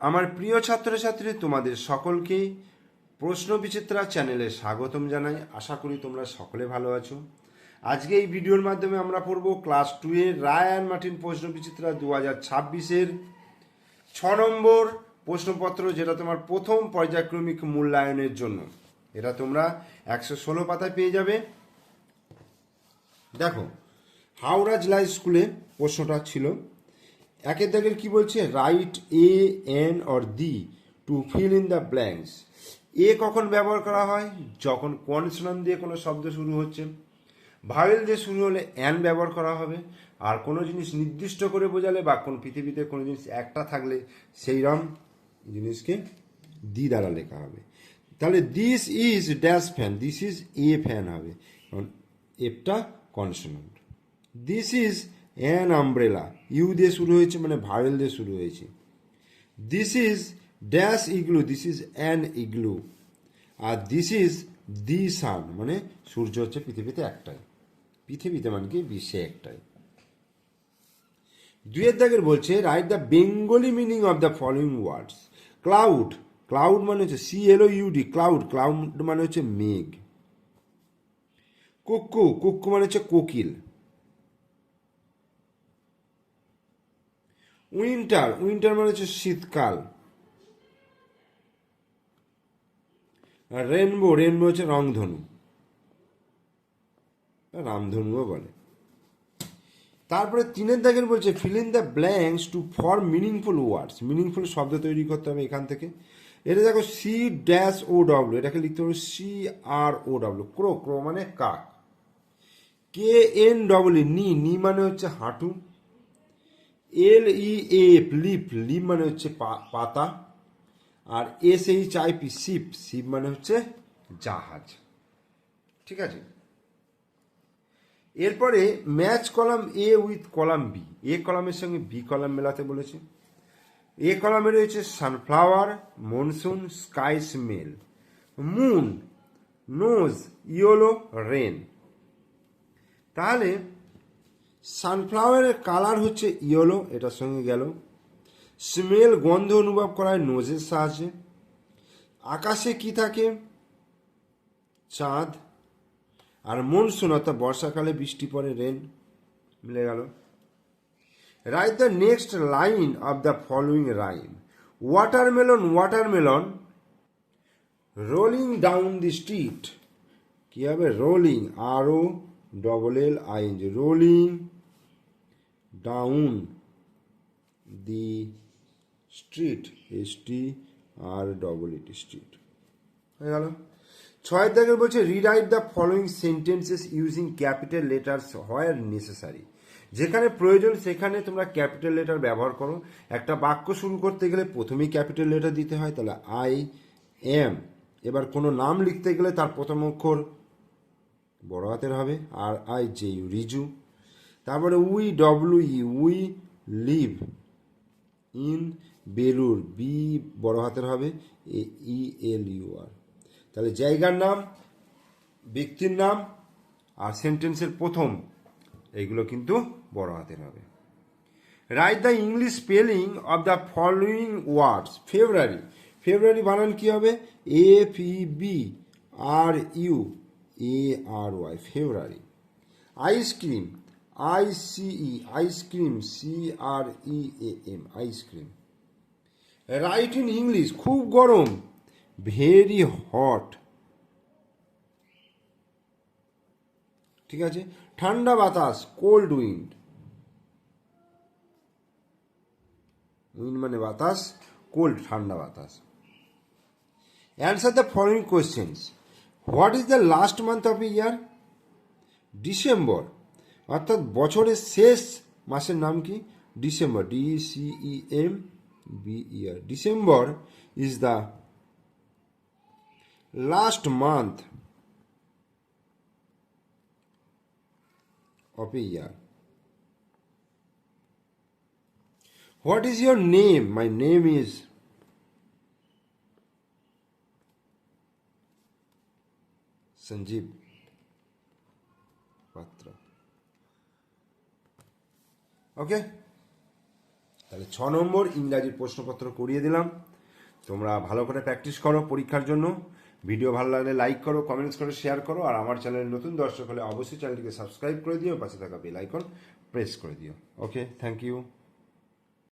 আমার প্রিয় ছাত্রছাত্রী, তোমাদের সকলকেই প্রশ্ন বিচিত্রা চ্যানেলে স্বাগতম জানাই। আশা করি তোমরা সকলে ভালো আছো। আজকে এই ভিডিওর মাধ্যমে আমরা পড়ব ক্লাস 2 এর রায় অ্যান্ড মার্টিন প্রশ্ন বিচিত্রা 2026-এর 6 নম্বর প্রশ্নপত্র, যেটা তোমার প্রথম পর্যায়ক্রমিক মূল্যায়নের জন্য। এটা তোমরা 116 পাতায় পেয়ে যাবে। দেখো, হাওড়া জেলা স্কুলে প্রশ্নটা ছিল। একের দাগের কি বলছে? Right a, an or the to fill in the blanks. A কখন ব্যবহার করা হয়? যখন কনসোনান্ট দিয়ে কোনো শব্দ শুরু হচ্ছে। ভাওয়েল দিয়ে শুরু হলে অ্যান ব্যবহার করা হবে। আর কোনো জিনিস নির্দিষ্ট করে বোঝালে বা কোন পৃথিবীতে কোনো জিনিস একটা থাকলে সেই রকম জিনিসকে দি দ্বারা লেখা হবে। তাহলে this is dash fan, this is a fan হবে, কারণ এফটা consonant. This is an umbrella, U দিয়ে শুরু হয়েছে মানে ভাওয়েল দিয়ে শুরু হয়েছে। This is dash igloo, this is an igloo. আর দিস ইজ দি সান, মানে সূর্য হচ্ছে পৃথিবীতে একটাই, পৃথিবীতে মানে কি বিশ্বে একটাই। দুইয়ের দাগের বলছে write the Bengali meaning of the following words. Cloud, cloud মানে হচ্ছে CLOUD, ক্লাউড, ক্লাউড মানে হচ্ছে মেঘ। কুক্কু, কুক্কু মানে হচ্ছে কোকিল। উইন্টার, উইন্টার মানে হচ্ছে শীতকাল। আর রেনবো, রেনবো হচ্ছে রংধনু, রামধনুও বলে। তারপরে তিনের দাগের বলছে feel in the blanks to form meaningful words. Meaningful শব্দ তৈরি করতে হবে এখান থেকে। এটা দেখো C-O-W, এটাকে লিখতে হবে CROW, ক্রো, ক্রো মানে কাক। KNW, নি, নি মানে হচ্ছে হাঁটু। LEAF, লিপ, লিপ মানে হচ্ছে পাতা। আর SHIP, শিপ, শিপ মানে হচ্ছে জাহাজ। ঠিক আছে। এরপরে match column A with column B. A কলামের সঙ্গে বি কলাম মেলাতে বলেছে। এ কলামে রয়েছে sunflower, monsoon, sky smell, moon, nose, yellow, rain. তাহলে সানফ্লাওয়ারের কালার হচ্ছে ইয়েলো, এটার সঙ্গে গেল। স্মেল, গন্ধ অনুভব করা হয় নোজের সাহায্যে। আকাশে কি থাকে? চাঁদ। আর মনসুন অর্থাৎ বর্ষাকালে বৃষ্টি পড়ে, রেন, মিলে গেল। Write the next line of the following rhyme. Watermelon, watermelon rolling down the street. কি হবে? Rolling, ROLLING, rolling down the street, STREET, street হয়ে গেল। ছয়ের দাগের বলছে rewrite the following sentences using capital letters where necessary. যেখানে প্রয়োজন সেখানে তোমরা ক্যাপিটাল লেটার ব্যবহার করো। একটা বাক্য শুরু করতে গেলে প্রথমেই ক্যাপিটাল লেটার দিতে হয়, তাহলে I am। এবার কোনো নাম লিখতে গেলে তার প্রথম অক্ষর বড় হাতের হবে, RIJU, রিজু। তারপরে we live in Belur, B বড় হাতের হবে, ELUR। তাহলে জায়গার নাম, ব্যক্তির নাম আর সেন্টেন্সের প্রথম, এইগুলো কিন্তু বড় হাতের হবে। Write the English spelling of the following words. February, February বানান কি হবে? FEBRUARY, February. Ice cream, ICE, ice cream, CREAM, ice cream. Write in English, খুব গরম, ভেরি হট। ঠিক আছে। ঠান্ডা বাতাস, কোল্ড উইন্ড, উইন্ড মানে বাতাস, কোল্ড ঠান্ডা বাতাস। Answer the following questions. What is the last month of A year? December, অর্থাৎ বছরের শেষ মাসের নাম কি? December, DECEMBER, December is the last month of a year. What is your name? My name is Sanjeev Patra. Okay? তাহলে 6 নম্বর ইংরাজির প্রশ্নপত্র করিয়ে দিলাম। তোমরা ভালো করে প্র্যাকটিস করো পরীক্ষার জন্য। ভিডিও ভালো লাগলে লাইক করো, কমেন্টস করো, শেয়ার করো। আর আমার চ্যানেলের নতুন দর্শক হলে অবশ্যই চ্যানেলটিকে সাবস্ক্রাইব করে দিও, পাশে থাকা বেল আইকন প্রেস করে দিও। ওকে, থ্যাংক ইউ।